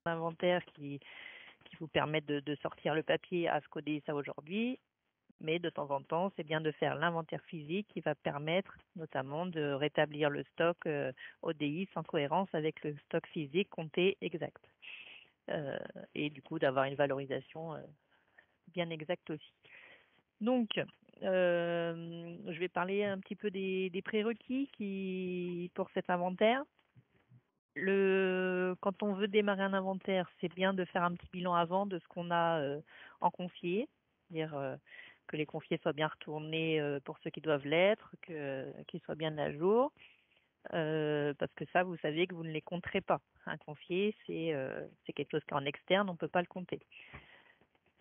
inventaire qui vous permettent de sortir le papier à ce qu'ODI ça aujourd'hui. Mais de temps en temps, c'est bien de faire l'inventaire physique qui va permettre notamment de rétablir le stock ODI en cohérence avec le stock physique compté exact. Et du coup, d'avoir une valorisation bien exacte aussi. Donc, je vais parler un petit peu des prérequis pour cet inventaire. Quand on veut démarrer un inventaire, c'est bien de faire un petit bilan avant de ce qu'on a en confié, c'est-à-dire que les confiés soient bien retournés pour ceux qui doivent l'être, qu'ils soient bien à jour, parce que ça, vous savez que vous ne les compterez pas. Un confié, c'est quelque chose qui est en externe, on ne peut pas le compter.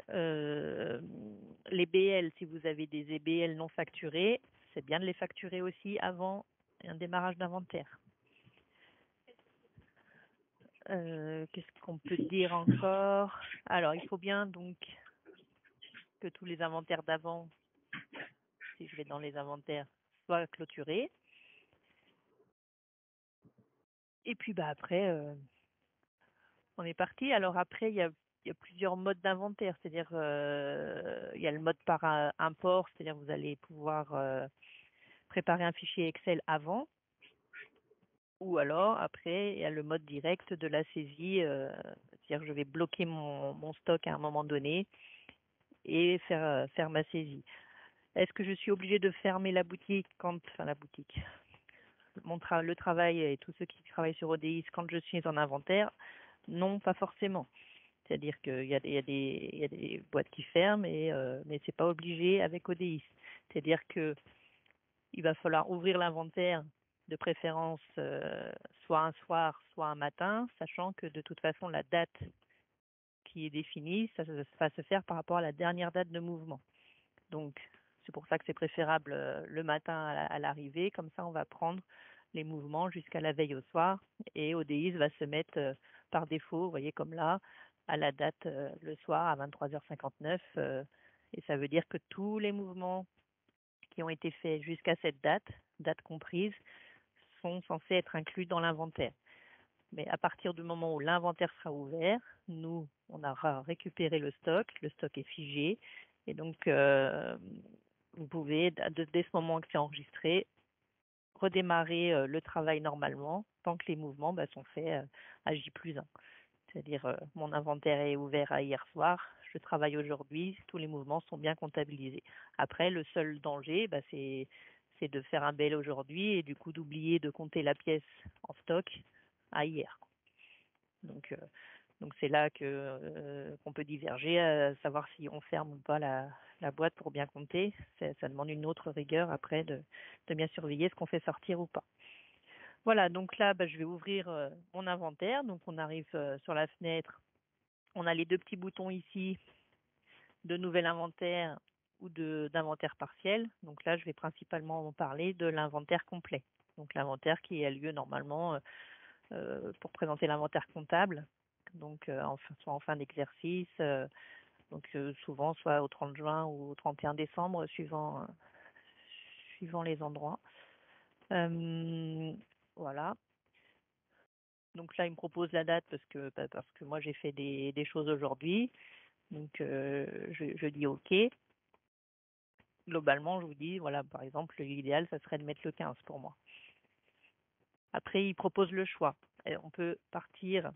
Les BL, si vous avez des BL non facturés, c'est bien de les facturer aussi avant un démarrage d'inventaire. Qu'est-ce qu'on peut dire encore? Alors, il faut bien donc que tous les inventaires d'avant, si je vais dans les inventaires, soient clôturés. Et puis après, on est parti. Alors après, il y a plusieurs modes d'inventaire, c'est-à-dire il y a le mode par import, c'est-à-dire vous allez pouvoir préparer un fichier Excel avant. Ou alors, après, il y a le mode direct de la saisie, c'est-à-dire que je vais bloquer mon stock à un moment donné et faire ma saisie. Est-ce que je suis obligée de fermer la boutique le travail et tous ceux qui travaillent sur ODIS quand je suis en inventaire? Non, pas forcément. C'est-à-dire qu'il y a des boîtes qui ferment, mais c'est pas obligé avec ODIS. C'est-à-dire que il va falloir ouvrir l'inventaire de préférence soit un soir, soit un matin, sachant que de toute façon la date qui est définie, ça va se faire par rapport à la dernière date de mouvement. Donc c'est pour ça que c'est préférable le matin à l'arrivée, comme ça on va prendre les mouvements jusqu'à la veille au soir et ODIS va se mettre par défaut, vous voyez comme là, à la date le soir à 23h59 et ça veut dire que tous les mouvements qui ont été faits jusqu'à cette date comprise, sont censés être inclus dans l'inventaire. Mais à partir du moment où l'inventaire sera ouvert, nous, on aura récupéré le stock est figé, et donc vous pouvez, dès ce moment que c'est enregistré, redémarrer le travail normalement, tant que les mouvements sont faits à J+1. C'est-à-dire, mon inventaire est ouvert à hier soir, je travaille aujourd'hui, tous les mouvements sont bien comptabilisés. Après, le seul danger, c'est de faire un BL aujourd'hui et du coup d'oublier de compter la pièce en stock à hier. Donc c'est là qu'on peut diverger, à savoir si on ferme ou pas la boîte pour bien compter. Ça demande une autre rigueur après de bien surveiller ce qu'on fait sortir ou pas. Voilà, donc là, je vais ouvrir mon inventaire. Donc on arrive sur la fenêtre. On a les deux petits boutons ici de nouvel inventaire ou d'inventaire partiel. Donc là, je vais principalement parler de l'inventaire complet. Donc l'inventaire qui a lieu normalement pour présenter l'inventaire comptable. Donc soit en fin d'exercice, souvent soit au 30 juin ou au 31 décembre, suivant les endroits. Voilà. Donc là, il me propose la date parce que moi j'ai fait des choses aujourd'hui. Donc je dis OK. Globalement, je vous dis, voilà, par exemple, l'idéal, ça serait de mettre le 15 pour moi. Après, il propose le choix. Et on peut partir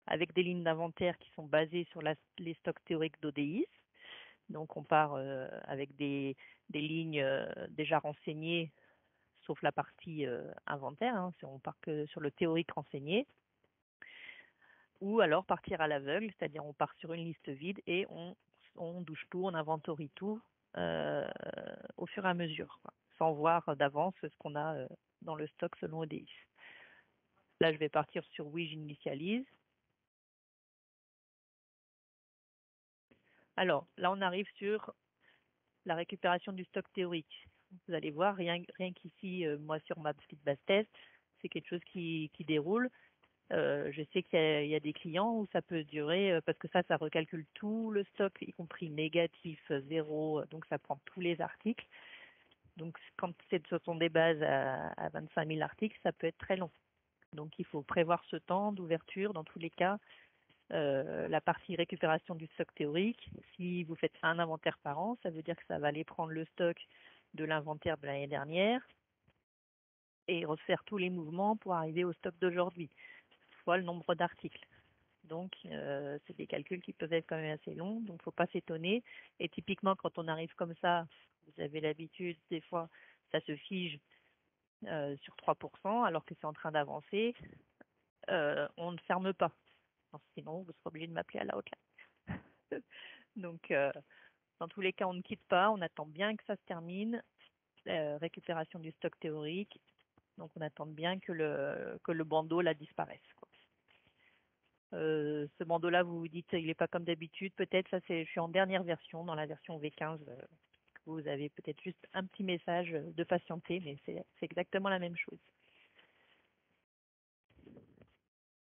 avec des lignes d'inventaire qui sont basées sur les stocks théoriques d'ODIS. Donc on part avec des lignes déjà renseignées, sauf la partie inventaire, hein, on part que sur le théorique renseigné. Ou alors partir à l'aveugle, c'est-à-dire on part sur une liste vide et on douche tout, on inventorie tout au fur et à mesure, quoi, sans voir d'avance ce qu'on a dans le stock selon ODIS. Là, je vais partir sur oui, j'initialise. Alors, là, on arrive sur la récupération du stock théorique. Vous allez voir, rien qu'ici, moi, sur ma petite base test, c'est quelque chose qui déroule. Je sais qu'il y a des clients où ça peut durer, parce que ça recalcule tout le stock, y compris négatif, zéro, donc ça prend tous les articles. Donc, quand ce sont des bases à 25 000 articles, ça peut être très long. Donc, il faut prévoir ce temps d'ouverture dans tous les cas la partie récupération du stock théorique. Si vous faites un inventaire par an, ça veut dire que ça va aller prendre le stock de l'inventaire de l'année dernière et refaire tous les mouvements pour arriver au stock d'aujourd'hui, fois le nombre d'articles. Donc, c'est des calculs qui peuvent être quand même assez longs, donc il ne faut pas s'étonner. Et typiquement, quand on arrive comme ça, vous avez l'habitude, des fois, ça se fige sur 3%, alors que c'est en train d'avancer, on ne ferme pas. Non, sinon, vous serez obligé de m'appeler à la hotline. Donc, dans tous les cas, on ne quitte pas, on attend bien que ça se termine, récupération du stock théorique. Donc, on attend bien que le bandeau là disparaisse, quoi. Ce bandeau-là, vous vous dites, il n'est pas comme d'habitude. Peut-être, ça c'est, je suis en dernière version, dans la version V15. Vous avez peut-être juste un petit message de patienter, mais c'est exactement la même chose.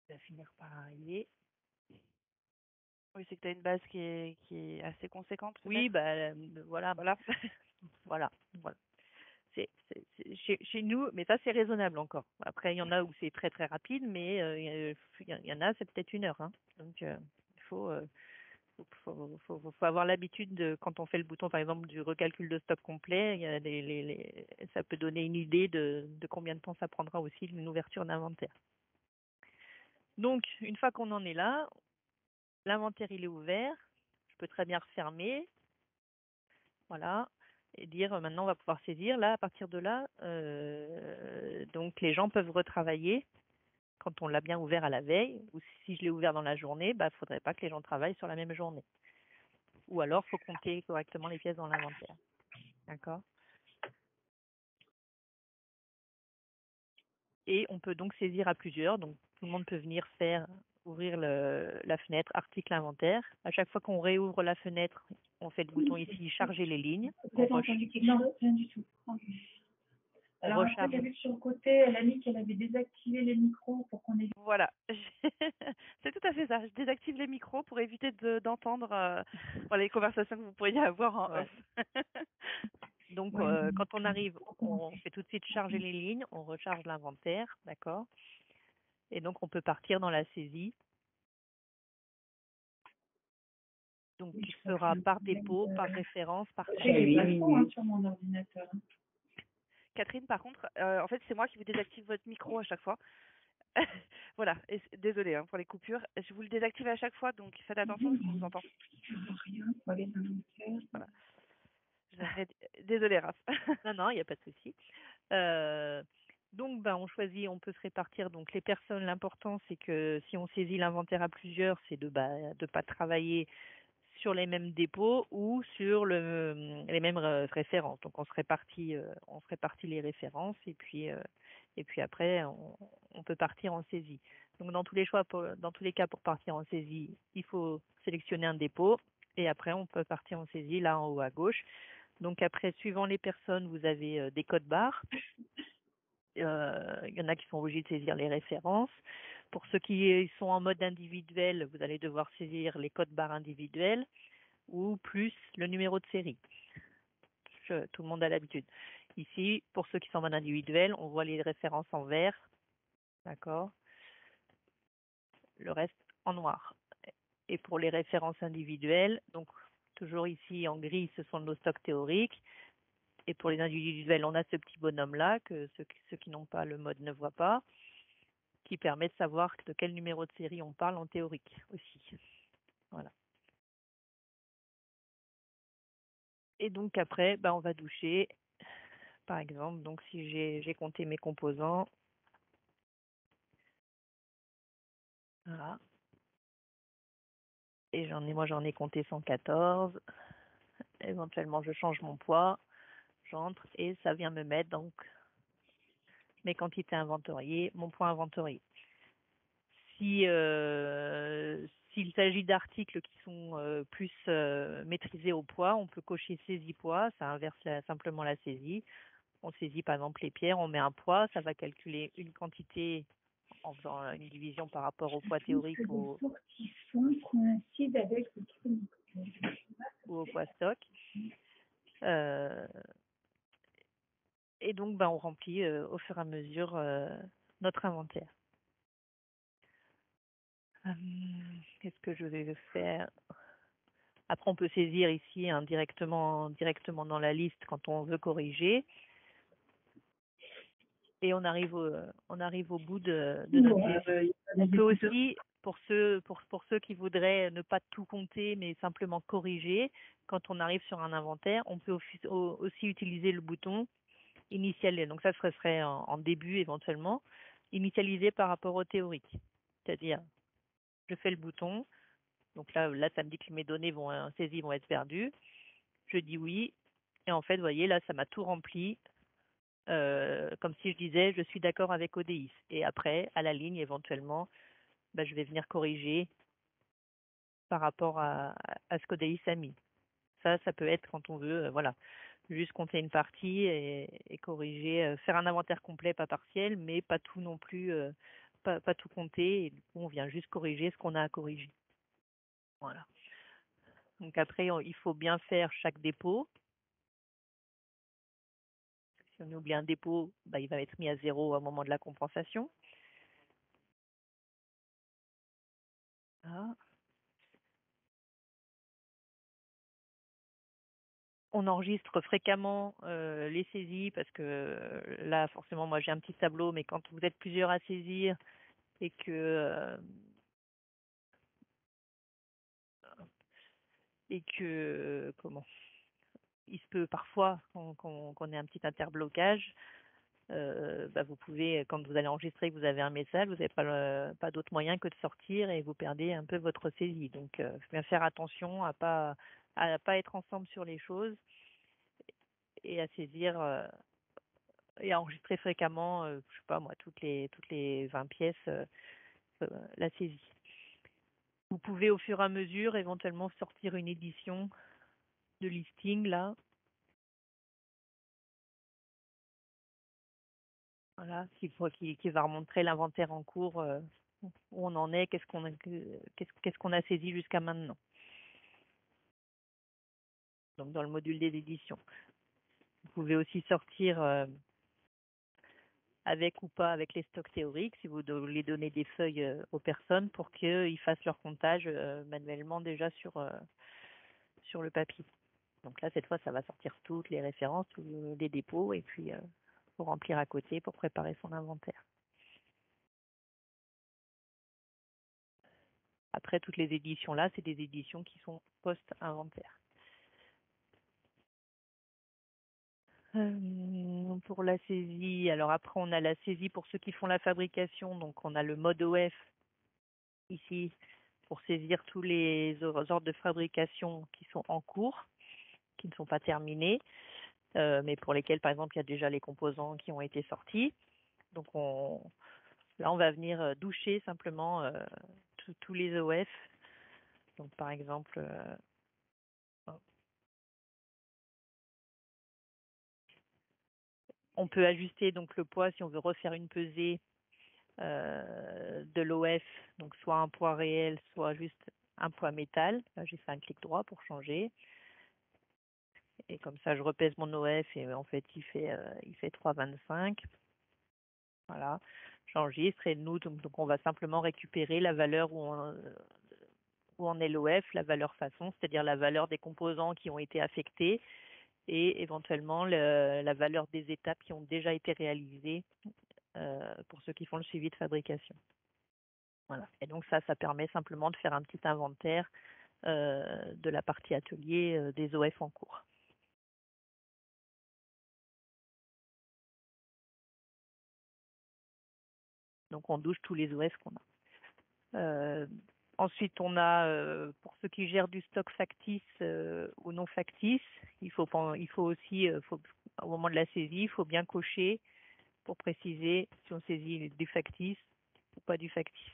Ça va finir par arriver. Oui, c'est que tu as une base qui est assez conséquente, peut-être. Oui, voilà. Voilà. Chez nous, mais ça c'est raisonnable encore. Après, il y en a où c'est très très rapide, mais il y en a, c'est peut-être 1 heure, hein. Donc, il faut avoir l'habitude de, quand on fait le bouton, par exemple, du recalcul de stock complet, il y a ça peut donner une idée de combien de temps ça prendra aussi une ouverture d'inventaire. Donc, une fois qu'on en est là, l'inventaire il est ouvert, je peux très bien refermer, voilà, et dire maintenant on va pouvoir saisir. Là, à partir de là, donc les gens peuvent retravailler quand on l'a bien ouvert à la veille, ou si je l'ai ouvert dans la journée, il faudrait pas que les gens travaillent sur la même journée. Ou alors, il faut compter correctement les pièces dans l'inventaire. D'accord? Et on peut donc saisir à plusieurs. Donc, tout le monde peut venir ouvrir la fenêtre article inventaire. À chaque fois qu'on réouvre la fenêtre, on fait le bouton ici charger les lignes. Vous avez entendu quelque chose? Rien du tout. Alors après, j'ai vu que sur le côté, elle a mis qu'elle avait désactivé les micros pour qu'on ait... Voilà, c'est tout à fait ça. Je désactive les micros pour éviter d'entendre les conversations que vous pourriez avoir en Ouais. off. Donc, quand on arrive, on fait tout de suite charger les lignes, on recharge l'inventaire, d'accord? Et donc, on peut partir dans la saisie. Donc, qui se fera par dépôt, par référence, par taille. J'ai pas trop sur mon ordinateur. Catherine, par contre, en fait, c'est moi qui vous désactive votre micro à chaque fois. Voilà, désolée hein, pour les coupures. Je vous le désactive à chaque fois, donc faites attention parce qu'on vous entend. Rien, pour les inventaires. Voilà. Désolée, Raph. Non, il n'y a pas de souci. Donc, on choisit, on peut se répartir. Donc, les personnes, l'important, c'est que si on saisit l'inventaire à plusieurs, c'est de pas travailler sur les mêmes dépôts ou sur les mêmes références. Donc, on se répartit les références et puis après, on peut partir en saisie. Donc, dans tous les cas, pour partir en saisie, il faut sélectionner un dépôt et après, on peut partir en saisie là en haut à gauche. Donc après, suivant les personnes, vous avez des codes barres. Il y en a qui sont obligés de saisir les références. Pour ceux qui sont en mode individuel, vous allez devoir saisir les codes barres individuels ou plus le numéro de série. Tout le monde a l'habitude. Ici, pour ceux qui sont en mode individuel, on voit les références en vert, d'accord? Le reste en noir. Et pour les références individuelles, donc toujours ici en gris, ce sont nos stocks théoriques. Et pour les individuels, on a ce petit bonhomme-là que ceux qui n'ont pas le mode ne voient pas, qui permet de savoir de quel numéro de série on parle en théorique aussi. Voilà. Et donc après, on va doucher. Par exemple, donc si j'ai compté mes composants, voilà. Et j'en ai compté 114. Éventuellement, je change mon poids, j'entre et ça vient me mettre donc mes quantités inventoriées, mon poids inventorié. S'il s'agit d'articles qui sont plus maîtrisés au poids, on peut cocher saisie poids, ça inverse simplement la saisie. On saisit par exemple les pierres, on met un poids, ça va calculer une quantité en faisant une division par rapport au poids théorique ou au poids stock. Et donc on remplit au fur et à mesure notre inventaire. Qu'est-ce que je vais faire? Après, on peut saisir ici directement dans la liste quand on veut corriger. Et on arrive au bout de notre liste. On peut aussi, pour ceux qui voudraient ne pas tout compter, mais simplement corriger, quand on arrive sur un inventaire, on peut aussi utiliser le bouton initialiser. Donc ça, ce serait en début éventuellement, initialiser par rapport au théorique. C'est-à-dire, je fais le bouton, donc là, ça me dit que mes données saisies vont être perdues. Je dis oui, et en fait, vous voyez, là, ça m'a tout rempli. Comme si je disais je suis d'accord avec ODIS. Et après, à la ligne, éventuellement, je vais venir corriger par rapport à ce qu'ODIS a mis. Ça peut être quand on veut, voilà, juste compter une partie et corriger, faire un inventaire complet, pas partiel, mais pas tout non plus, pas tout compter. Et du coup, on vient juste corriger ce qu'on a à corriger. Voilà. Donc après, il faut bien faire chaque dépôt. Si on oublie un dépôt, il va être mis à 0 au moment de la compensation. Voilà. On enregistre fréquemment les saisies parce que là, forcément, moi j'ai un petit tableau, mais quand vous êtes plusieurs à saisir et que comment, il se peut parfois qu'on ait un petit interblocage. Vous pouvez, quand vous allez enregistrer, que vous avez un message, vous n'avez pas d'autre moyen que de sortir et vous perdez un peu votre saisie. Donc, faut bien faire attention à pas être ensemble sur les choses et à saisir et à enregistrer fréquemment, je sais pas moi, toutes les 20 pièces, la saisie. Vous pouvez au fur et à mesure éventuellement sortir une édition de listing là. Voilà, qui va remontrer l'inventaire en cours, où on en est, qu'est-ce qu'on a saisi jusqu'à maintenant. Donc dans le module des éditions. Vous pouvez aussi sortir avec ou pas avec les stocks théoriques, si vous voulez donner des feuilles aux personnes pour qu'ils fassent leur comptage manuellement déjà sur le papier. Donc là, cette fois, ça va sortir toutes les références, tous les dépôts, et puis faut remplir à côté pour préparer son inventaire. Après, toutes les éditions là, c'est des éditions qui sont post-inventaire. Pour la saisie, alors après, on a la saisie pour ceux qui font la fabrication. Donc, on a le mode OF ici pour saisir tous les ordres de fabrication qui sont en cours, qui ne sont pas terminés, mais pour lesquels, par exemple, il y a déjà les composants qui ont été sortis. Donc, là, on va venir doucher simplement tous les OF. Donc, par exemple, on peut ajuster donc le poids si on veut refaire une pesée de l'OF, donc soit un poids réel, soit juste un poids métal. Là, j'ai fait un clic droit pour changer. Et comme ça, je repèse mon OF et en fait, il fait 3,25. Voilà, j'enregistre et nous, donc on va simplement récupérer la valeur où en est l'OF, la valeur façon, c'est-à-dire la valeur des composants qui ont été affectés et éventuellement la valeur des étapes qui ont déjà été réalisées pour ceux qui font le suivi de fabrication. Voilà. Et donc ça permet simplement de faire un petit inventaire de la partie atelier des OF en cours. Donc on douche tous les OF qu'on a. Ensuite, on a, pour ceux qui gèrent du stock factice ou non factice, il faut aussi, au moment de la saisie, il faut bien cocher pour préciser si on saisit du factice ou pas du factice.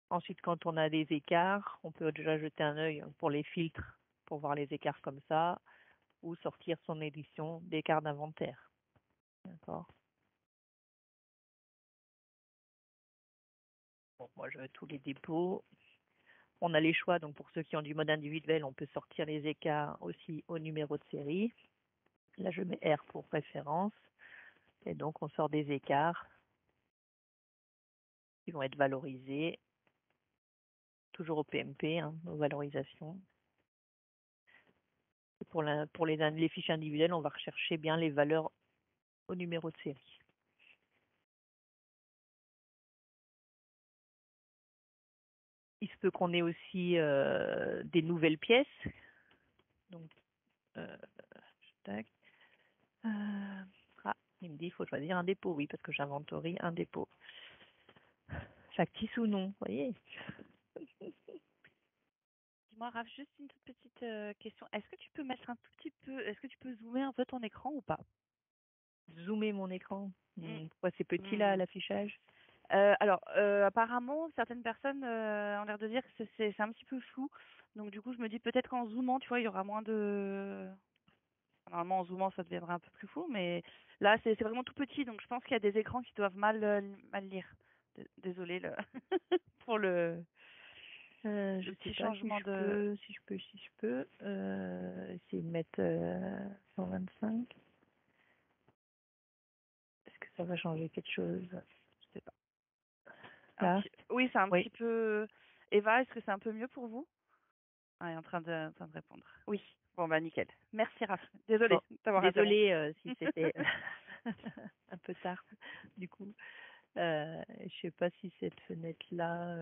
Ensuite, quand on a des écarts, on peut déjà jeter un œil pour les filtres, pour voir les écarts comme ça, ou sortir son édition d'écart d'inventaire. D'accord. Bon, moi, je veux tous les dépôts. On a les choix, donc pour ceux qui ont du mode individuel, on peut sortir les écarts aussi au numéro de série. Là, je mets R pour référence. Et donc, on sort des écarts qui vont être valorisés. toujours au PMP, hein, aux valorisations. Et pour les fiches individuelles, on va rechercher bien les valeurs au numéro de série. Il se peut qu'on ait aussi des nouvelles pièces. Donc, tac. Il me dit, il faut choisir un dépôt. Oui, parce que j'inventorie un dépôt. Factice ou non, vous voyez. Dis-moi, Raph, juste une toute petite question. Est-ce que tu peux mettre un tout petit peu, est-ce que tu peux zoomer un peu ton écran ou pas? Zoomer mon écran. Pourquoi c'est petit là, l'affichage? Alors, apparemment, certaines personnes ont l'air de dire que c'est un petit peu flou. Donc, du coup, je me dis peut-être qu'en zoomant, tu vois, il y aura moins de... Normalement, en zoomant, ça deviendra un peu plus flou, mais là, c'est vraiment tout petit. Donc, je pense qu'il y a des écrans qui doivent mal lire. Désolée pour le Je petit sais pas changement de... si je peux essayer de mettre 125. Est-ce que ça va changer quelque chose? Je sais pas. Là? Oui, c'est un petit peu... Eva, est-ce que c'est un peu mieux pour vous? Ah, elle est en train de répondre. Oui. Bon, bah, nickel. Merci, Raph. Désolée d'avoir interrompu. Désolée si c'était un peu tard, du coup. Je sais pas si cette fenêtre-là,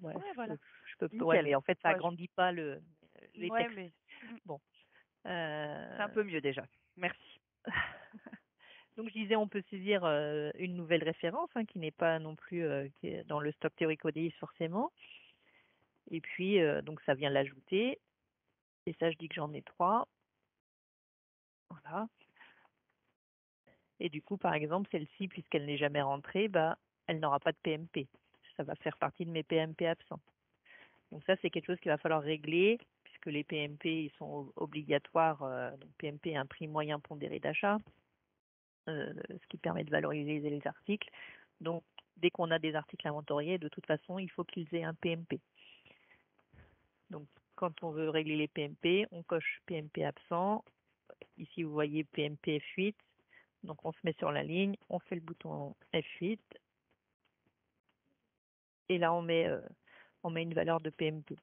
ouais, voilà. je peux, Nickel. ouais, mais en fait, ça agrandit pas les textes. Mais... Bon. C'est un peu mieux déjà. Merci. Donc, je disais, on peut saisir une nouvelle référence, hein, qui n'est pas non plus qui est dans le stock théorique ODI forcément. Et puis, donc, ça vient l'ajouter. Et ça, je dis que j'en ai 3. Voilà. Et du coup, par exemple, celle-ci, puisqu'elle n'est jamais rentrée, bah, elle n'aura pas de PMP. Ça va faire partie de mes PMP absents. Donc ça, c'est quelque chose qu'il va falloir régler, puisque les PMP ils sont obligatoires. Donc PMP, un prix moyen pondéré d'achat, ce qui permet de valoriser les articles. Donc, dès qu'on a des articles inventoriés, de toute façon, il faut qu'ils aient un PMP. Donc, quand on veut régler les PMP, on coche PMP absent. Ici, vous voyez PMP F8. Donc, on se met sur la ligne, on fait le bouton F8. Et là, on met une valeur de PMP.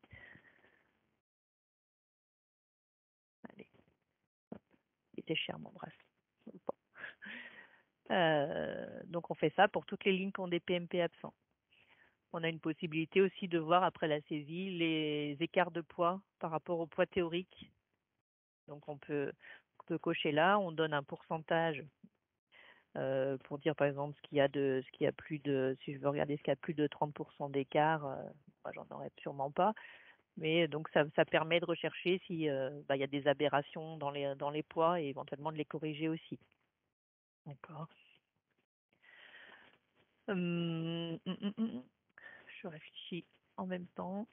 Allez. Il était cher, mon bracelet. Donc, on fait ça pour toutes les lignes qui ont des PMP absents. On a une possibilité aussi de voir après la saisie les écarts de poids par rapport au poids théorique. Donc on peut cocher là, on donne un pourcentage pour dire par exemple ce qu'il y a plus de, si je veux regarder ce qu'il y a plus de 30% d'écart, moi j'en aurais sûrement pas, mais donc ça permet de rechercher si il y a des aberrations dans les poids et éventuellement de les corriger aussi. D'accord. Je réfléchis en même temps.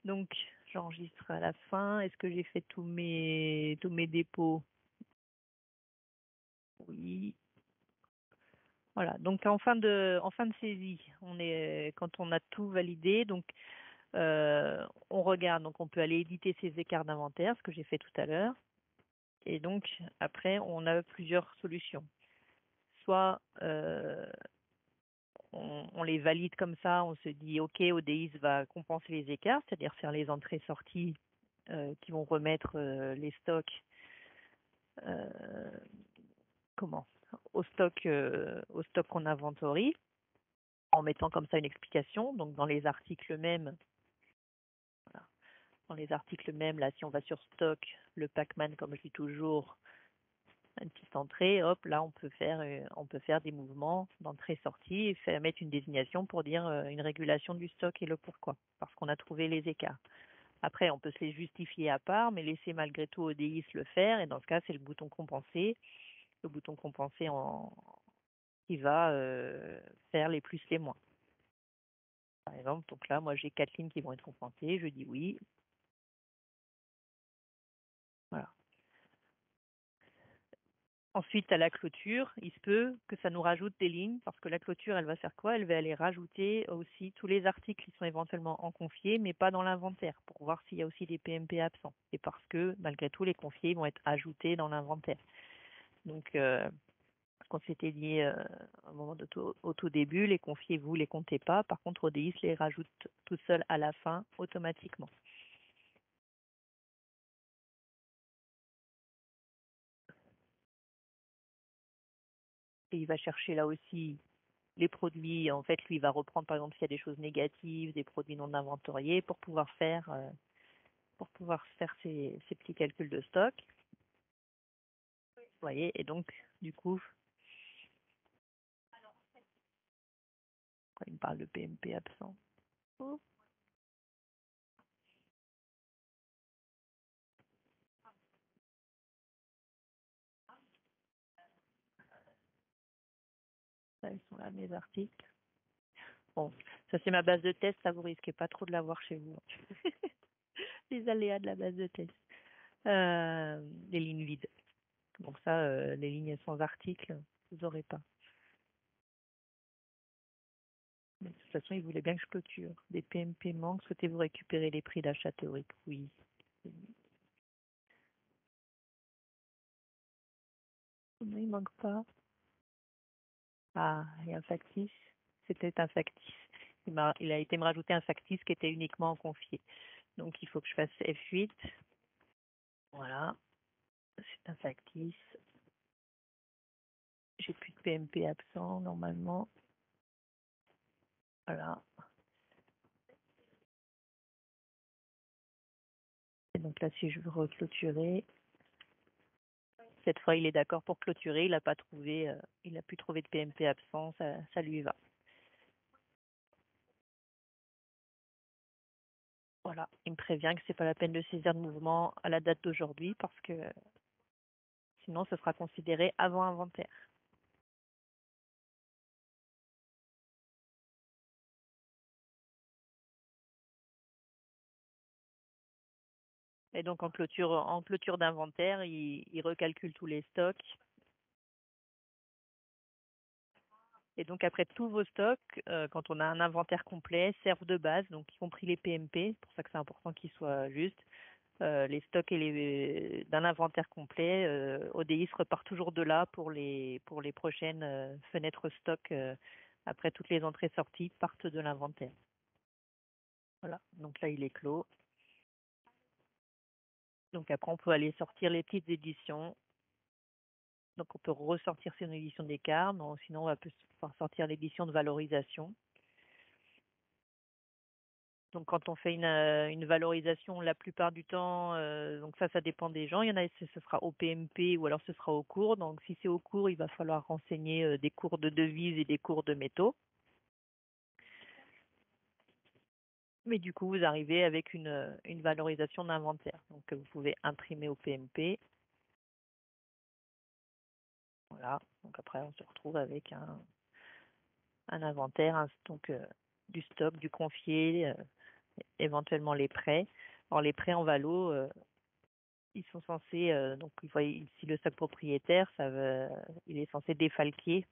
Donc, j'enregistre à la fin. Est-ce que j'ai fait tous mes dépôts? Oui. Voilà. Donc, en fin de saisie, quand on a tout validé, donc on regarde. Donc, on peut aller éditer ces écarts d'inventaire, ce que j'ai fait tout à l'heure. Et donc, après, on a plusieurs solutions. Soit on les valide comme ça, on se dit OK, ODIS va compenser les écarts, c'est-à-dire faire les entrées-sorties qui vont remettre les stocks au stock qu'on inventorie, en mettant comme ça une explication. Donc dans les articles mêmes, voilà. Dans les articles mêmes, là, si on va sur stock, le Pacman, comme je dis toujours, une petite entrée, hop, là on peut faire des mouvements d'entrée-sortie et mettre une désignation pour dire une régulation du stock et le pourquoi, parce qu'on a trouvé les écarts. Après, on peut se les justifier à part, mais laisser malgré tout ODIS le faire, et dans ce cas, c'est le bouton compenser qui va faire les plus, les moins. Par exemple, donc là, moi j'ai 4 lignes qui vont être compensées, je dis oui. Voilà. Ensuite, à la clôture, il se peut que ça nous rajoute des lignes, parce que la clôture, elle va faire quoi? Elle va aller rajouter aussi tous les articles qui sont éventuellement en confié, mais pas dans l'inventaire, pour voir s'il y a aussi des PMP absents. Et parce que, malgré tout, les confiés vont être ajoutés dans l'inventaire. Donc, qu'on s'était dit au moment au tout début, les confiés, vous les comptez pas. Par contre, ODIS les rajoute tout seul à la fin automatiquement. Et il va chercher là aussi les produits. En fait, lui, il va reprendre par exemple s'il y a des choses négatives, des produits non inventoriés pour pouvoir faire ces petits calculs de stock. Vous voyez, et donc, du coup, quand il me parle de PMP absent. Oh. Là, ils sont là, mes articles. Bon, ça c'est ma base de test, ça vous risquez pas trop de l'avoir chez vous. Les aléas de la base de test. Les lignes vides. Donc ça, les lignes sans articles, vous n'aurez pas. Mais de toute façon, ils voulaient bien que je clôture. Des PMP manquent. Souhaitez-vous récupérer les prix d'achat théorique? Oui. Non, il manque pas. Ah, il y a un factice. C'était un factice. Il a été me rajouter un factice qui était uniquement confié. Donc il faut que je fasse F8. Voilà. C'est un factice. J'ai plus de PMP absent normalement. Voilà. Et donc là, si je veux reclôturer, cette fois, il est d'accord pour clôturer. Il n'a pas trouvé, il a pu trouver de PMP absent. Ça lui va. Voilà. Il me prévient que c'est pas la peine de saisir de mouvement à la date d'aujourd'hui parce que sinon, ce sera considéré avant inventaire. Et donc en clôture d'inventaire, il recalcule tous les stocks. Et donc après tous vos stocks, quand on a un inventaire complet, servent de base, donc y compris les PMP, c'est pour ça que c'est important qu'ils soient justes. Les stocks d'un inventaire complet, ODIS repart toujours de là pour les prochaines fenêtres stock. Après toutes les entrées-sorties partent de l'inventaire. Voilà, donc là il est clos. Donc après on peut aller sortir les petites éditions. Donc on peut ressortir une édition d'écart, mais sinon on va pouvoir sortir l'édition de valorisation. Donc quand on fait une valorisation, la plupart du temps, donc ça dépend des gens. Il y en a, ce sera au PMP ou alors ce sera au cours. Donc si c'est au cours, il va falloir renseigner des cours de devises et des cours de métaux. Mais du coup, vous arrivez avec une valorisation d'inventaire. Donc vous pouvez imprimer au PMP. Voilà. Donc après, on se retrouve avec un inventaire, donc du stock, du confié, éventuellement les prêts. Alors les prêts en valo, ils sont censés, donc vous voyez ici le stock propriétaire, il est censé défalquer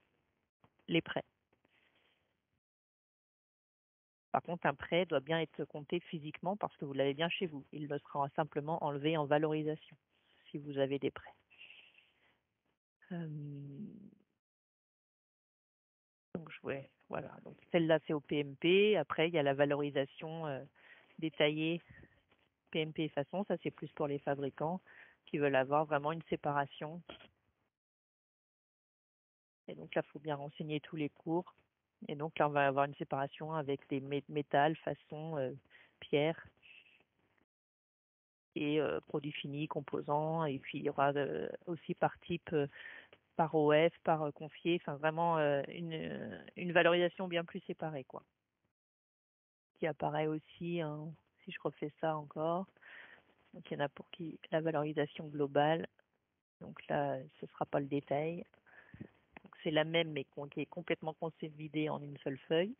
les prêts. Par contre, un prêt doit bien être compté physiquement parce que vous l'avez bien chez vous. Il ne sera simplement enlevé en valorisation si vous avez des prêts. Donc voilà. Donc celle-là c'est au PMP. Après il y a la valorisation détaillée PMP façon. Ça c'est plus pour les fabricants qui veulent avoir vraiment une séparation. Et donc là, il faut bien renseigner tous les cours. Et donc là, on va avoir une séparation avec des métal, façon, pierre et produits finis, composants. Et puis il y aura aussi par type, par OF, par confié. Enfin, vraiment une valorisation bien plus séparée, quoi. Qui apparaît aussi, hein, si je refais ça encore. Donc il y en a pour qui la valorisation globale. Donc là, ce ne sera pas le détail. C'est la même, mais qui est complètement consolidée en une seule feuille.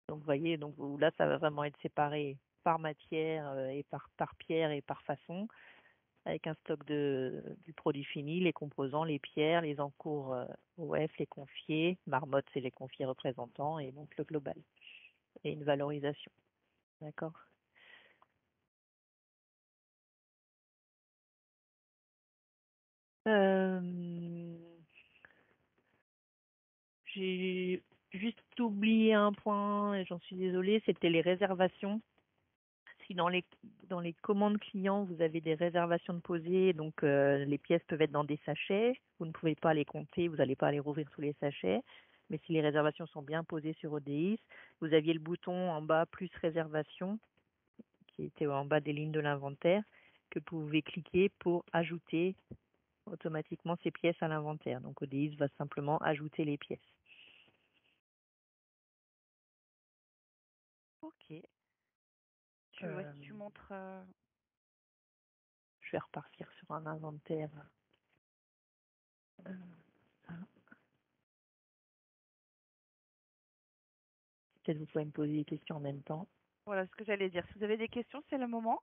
Donc, vous voyez, donc là, ça va vraiment être séparé par matière et par pierre et par façon, avec un stock du produit fini, les composants, les pierres, les encours OF, les confiés, marmotte, c'est les confiés représentants, et donc le global. Et une valorisation. D'accord? J'ai juste oublié un point, et j'en suis désolée, c'était les réservations. Si dans les commandes clients, vous avez des réservations de poser, donc les pièces peuvent être dans des sachets, vous ne pouvez pas les compter, vous n'allez pas les rouvrir tous les sachets. Mais si les réservations sont bien posées sur ODIS, vous aviez le bouton en bas plus réservation, qui était en bas des lignes de l'inventaire, que vous pouvez cliquer pour ajouter automatiquement ces pièces à l'inventaire. Donc ODIS va simplement ajouter les pièces. Ok. Tu montres. Je vais repartir sur un inventaire. Peut-être vous pouvez me poser des questions en même temps. Voilà ce que j'allais dire. Si vous avez des questions, c'est le moment.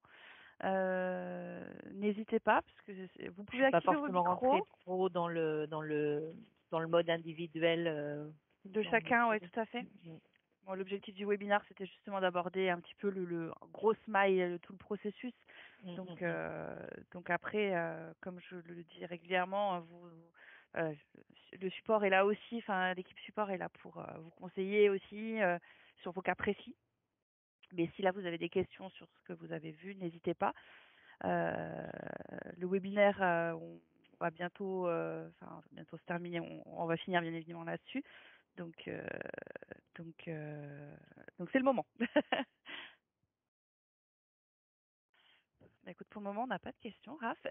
N'hésitez pas, parce que vous pouvez Pas activer vos forcément rentrer micros trop dans le mode individuel. de chacun, oui, tout à fait. Bon, l'objectif du webinaire, c'était justement d'aborder un petit peu le gros smile, tout le processus. Donc après, comme je le dis régulièrement, le support est là aussi, enfin l'équipe support est là pour vous conseiller aussi sur vos cas précis. Mais si là vous avez des questions sur ce que vous avez vu, n'hésitez pas. Le webinaire, on va bientôt, bientôt se terminer. On va finir bien évidemment là-dessus. Donc, c'est le moment. Bah, écoute, pour le moment, on n'a pas de questions, Raph.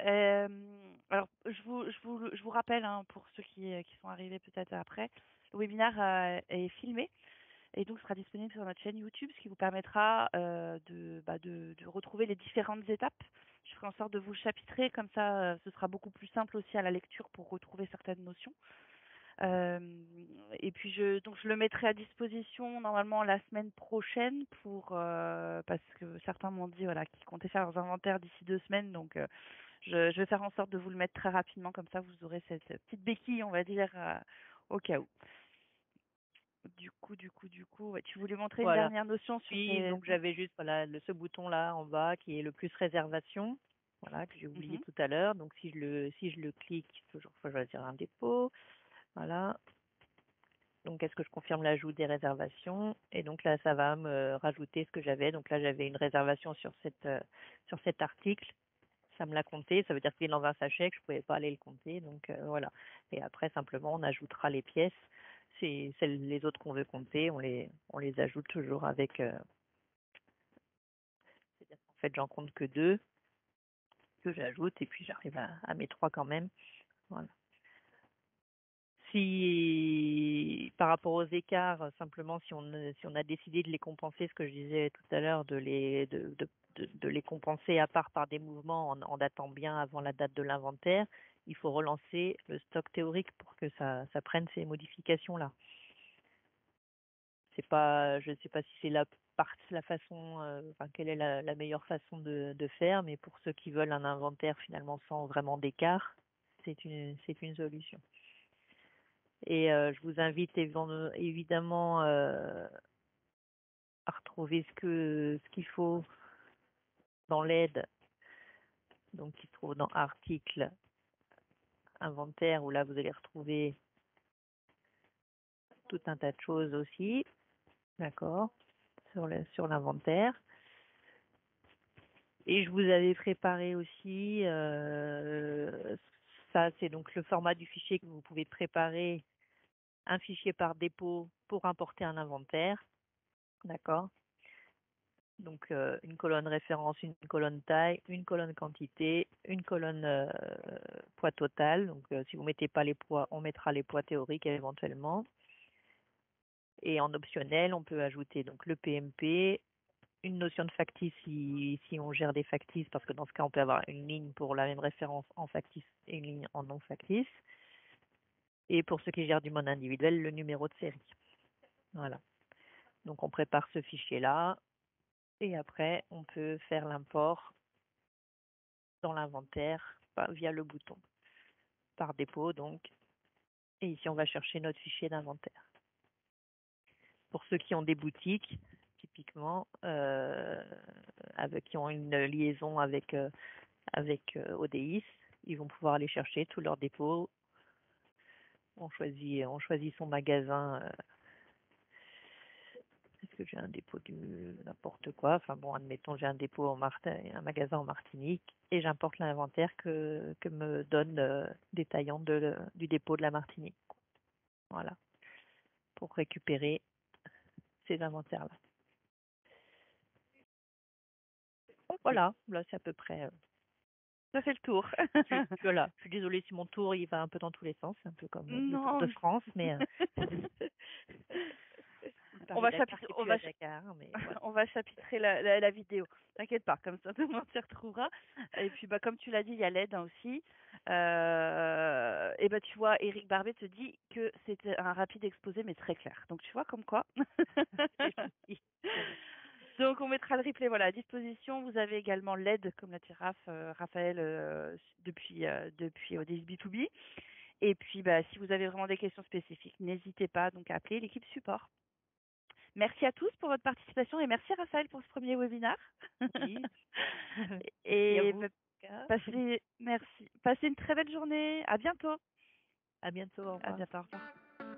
Alors, je vous rappelle, hein, pour ceux qui sont arrivés peut-être après, le webinaire est filmé et donc sera disponible sur notre chaîne YouTube, ce qui vous permettra de retrouver les différentes étapes. Je ferai en sorte de vous le chapitrer, comme ça, ce sera beaucoup plus simple aussi à la lecture pour retrouver certaines notions. Et puis je le mettrai à disposition normalement la semaine prochaine parce que certains m'ont dit voilà qu'ils comptaient faire leurs inventaires d'ici 2 semaines, donc je vais faire en sorte de vous le mettre très rapidement, comme ça vous aurez cette petite béquille, on va dire, au cas où. Du coup, ouais, tu voulais montrer une dernière notion sur donc j'avais juste ce bouton là en bas qui est le plus réservation, voilà, que j'ai oublié tout à l'heure. Donc si je le clique, toujours faut choisir un dépôt. Voilà. Donc, est-ce que je confirme l'ajout des réservations? Et donc là, ça va me rajouter ce que j'avais. Donc là, j'avais une réservation sur cet article. Ça me l'a compté. Ça veut dire qu'il est dans un sachet que je ne pouvais pas aller le compter. Donc voilà. Et après, simplement, on ajoutera les pièces. C'est les autres qu'on veut compter. On les ajoute toujours avec. C'est-à-dire qu'en fait, j'en compte que 2 que j'ajoute. Et puis, j'arrive à mes 3 quand même. Voilà. Si par rapport aux écarts, simplement si on a décidé de les compenser, ce que je disais tout à l'heure, de les compenser à part par des mouvements en datant bien avant la date de l'inventaire, il faut relancer le stock théorique pour que ça prenne ces modifications-là. Je ne sais pas si c'est la façon, quelle est la meilleure façon de faire, mais pour ceux qui veulent un inventaire finalement sans vraiment d'écart, c'est une solution. Et je vous invite évidemment à retrouver ce qu'il faut dans l'aide, donc qui se trouve dans article, inventaire, où là vous allez retrouver tout un tas de choses aussi, d'accord, sur l'inventaire. Et je vous avais préparé aussi, ça c'est donc le format du fichier que vous pouvez préparer, un fichier par dépôt pour importer un inventaire, d'accord. Donc une colonne référence, une colonne taille, une colonne quantité, une colonne poids total. Donc si vous ne mettez pas les poids, on mettra les poids théoriques éventuellement. Et en optionnel, on peut ajouter donc le PMP, une notion de factice si on gère des factices, parce que dans ce cas, on peut avoir une ligne pour la même référence en factice et une ligne en non factice. Et pour ceux qui gèrent du mode individuel, le numéro de série. Voilà. Donc on prépare ce fichier-là. Et après, on peut faire l'import dans l'inventaire via le bouton par dépôt donc. Et ici, on va chercher notre fichier d'inventaire. Pour ceux qui ont des boutiques, typiquement, qui ont une liaison avec ODIS, ils vont pouvoir aller chercher tous leurs dépôts On choisit son magasin. Est-ce que j'ai un dépôt du n'importe quoi? Enfin bon, admettons, j'ai un dépôt un magasin en Martinique et j'importe l'inventaire que me donne le détaillant du dépôt de la Martinique. Voilà, pour récupérer ces inventaires-là. Voilà, là c'est à peu près. Ça fait le tour. Voilà, je suis désolée si mon tour il va un peu dans tous les sens, c'est un peu comme le Tour Non. de France, mais On va Paris-Dakar, chapitrer, c'est plus à Dakar, mais voilà. on va chapitrer la vidéo. T'inquiète pas, comme ça tout le monde s'y retrouvera. Et puis bah comme tu l'as dit, il y a l'aide aussi. Et bah tu vois, Éric Barbet te dit que c'était un rapide exposé mais très clair. Donc tu vois comme quoi. Donc on mettra le replay voilà à disposition. Vous avez également l'aide comme l'a dit Raphaël depuis ODIS B2B. Et puis bah si vous avez vraiment des questions spécifiques, n'hésitez pas donc à appeler l'équipe support. Merci à tous pour votre participation et merci Raphaël pour ce premier webinaire. Oui. Et Merci à vous. merci. Passez une très belle journée. À bientôt. À bientôt, au À revoir. bientôt. Au revoir.